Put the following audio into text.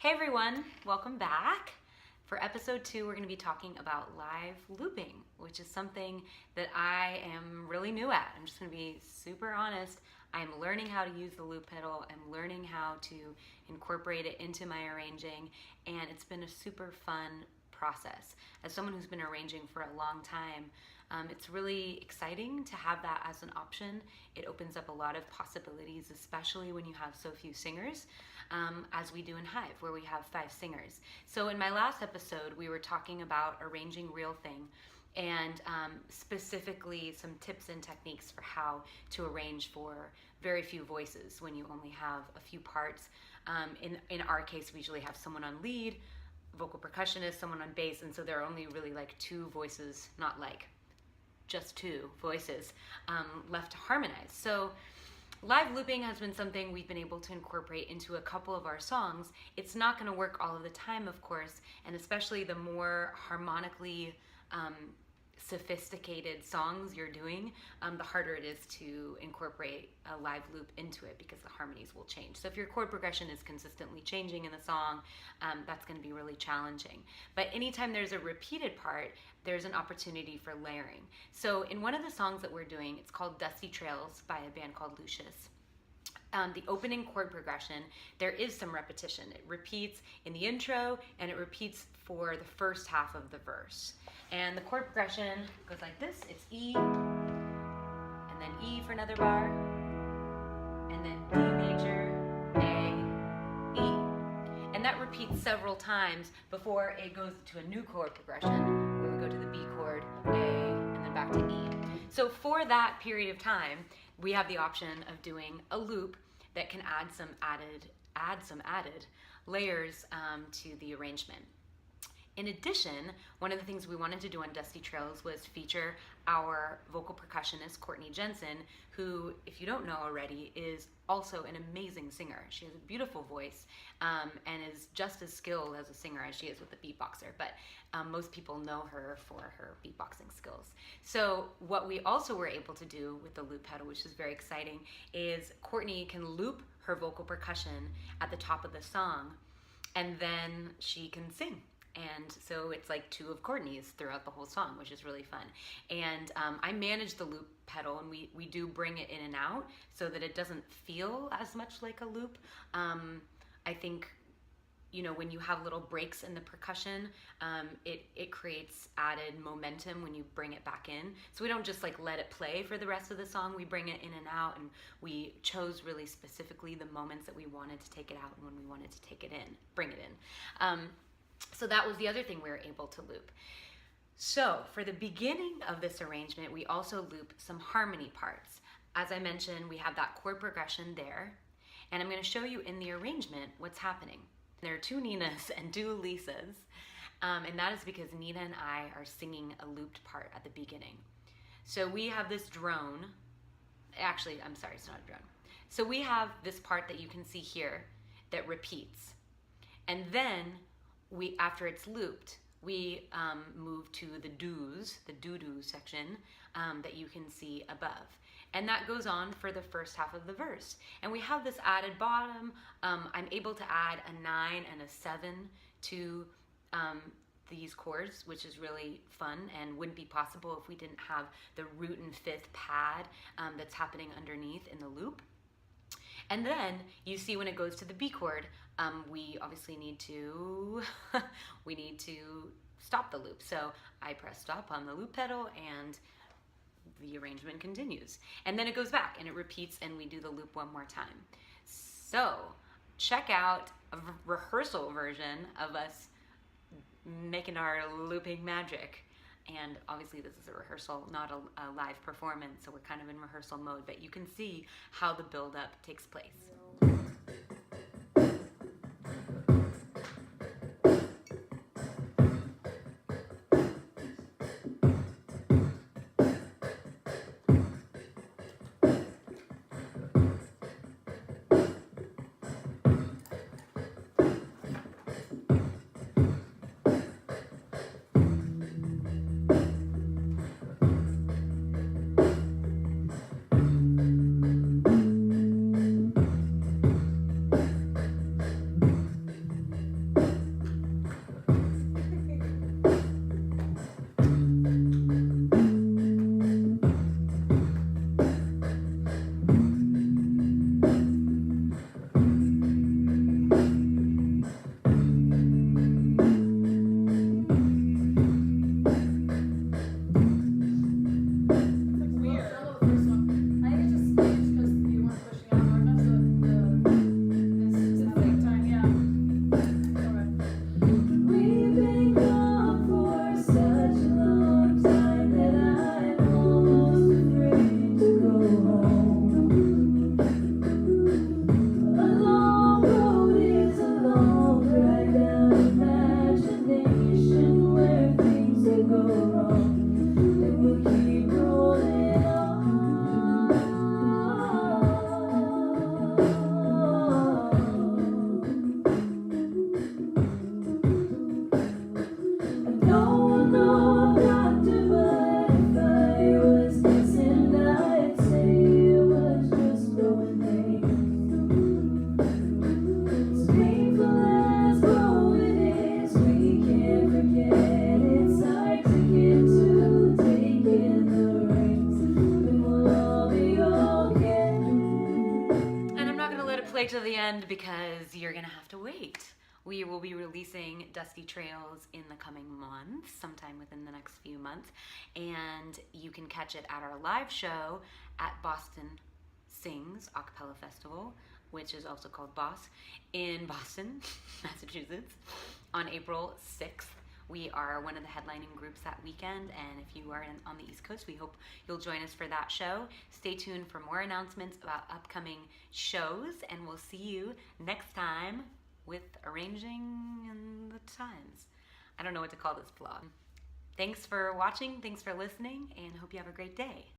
Hey everyone, welcome back. For episode 2, we're going to be talking about live looping, which is something that I am really new at. I'm just going to be super honest. I'm learning how to use the loop pedal. I'm learning how to incorporate it into my arranging, and it's been a super fun process. As someone who's been arranging for a long time, it's really exciting to have that as an option. It opens up a lot of possibilities, especially when you have so few singers, as we do in HIVE, where we have 5 singers. So in my last episode, we were talking about arranging real thing, and specifically some tips and techniques for how to arrange for very few voices when you only have a few parts. In our case, we usually have someone on lead, vocal percussionist, someone on bass, and so there are only really like 2 voices, not like just 2 voices left to harmonize. So live looping has been something we've been able to incorporate into a couple of our songs. It's not going to work all of the time, of course, and especially the more harmonically sophisticated songs you're doing, the harder it is to incorporate a live loop into it because the harmonies will change. So if your chord progression is consistently changing in the song, that's going to be really challenging. But anytime there's a repeated part, there's an opportunity for layering. So in one of the songs that we're doing, it's called Dusty Trails by a band called Lucius. The opening chord progression, there is some repetition. It repeats in the intro and it repeats for the first half of the verse. And the chord progression goes like this. It's E, and then E for another bar, and then D major, A, E. And that repeats several times before it goes to a new chord progression where we go to the B chord, A, and then back to E. So for that period of time, we have the option of doing a loop that can add some added layers to the arrangement. In addition, one of the things we wanted to do on Dusty Trails was feature our vocal percussionist, Courtney Jensen, who, if you don't know already, is also an amazing singer. She has a beautiful voice and is just as skilled as a singer as she is with a beatboxer, but most people know her for her beatboxing skills. So what we also were able to do with the loop pedal, which is very exciting, is Courtney can loop her vocal percussion at the top of the song, and then she can sing. And so it's like 2 of Courtney's throughout the whole song, which is really fun. And I manage the loop pedal, and we do bring it in and out so that it doesn't feel as much like a loop. I think, you know, when you have little breaks in the percussion, it creates added momentum when you bring it back in. So we don't just like let it play for the rest of the song. We bring it in and out, and we chose really specifically the moments that we wanted to take it out and when we wanted to take it in, bring it in. So that was the other thing we were able to loop. So for the beginning of this arrangement, we also loop some harmony parts. As I mentioned, we have that chord progression there, and I'm going to show you in the arrangement what's happening. There are 2 Ninas and 2 Lisas, and that is because Nina and I are singing a looped part at the beginning. So we have this drone. Actually, I'm sorry, it's not a drone. So we have this part that you can see here that repeats, and then after it's looped, we move to the doos, the doo-doo section that you can see above. And that goes on for the first half of the verse. And we have this added bottom. I'm able to add a 9 and a 7 to these chords, which is really fun and wouldn't be possible if we didn't have the root and 5th pad that's happening underneath in the loop. And then you see when it goes to the B chord, we obviously need to stop the loop. So I press stop on the loop pedal and the arrangement continues. And then it goes back and it repeats and we do the loop one more time. So check out a rehearsal version of us making our looping magic. And obviously this is a rehearsal, not a live performance, so we're kind of in rehearsal mode, but you can see how the build-up takes place. And because you're gonna have to wait. We will be releasing Dusty Trails in the coming months, sometime within the next few months, and you can catch it at our live show at Boston Sings Acapella Festival, which is also called Boss, in Boston, Massachusetts, on April 6th. We are one of the headlining groups that weekend, and if you are on the East Coast, we hope you'll join us for that show. Stay tuned for more announcements about upcoming shows, and we'll see you next time with arranging in the times. I don't know what to call this vlog. Thanks for watching, thanks for listening, and hope you have a great day.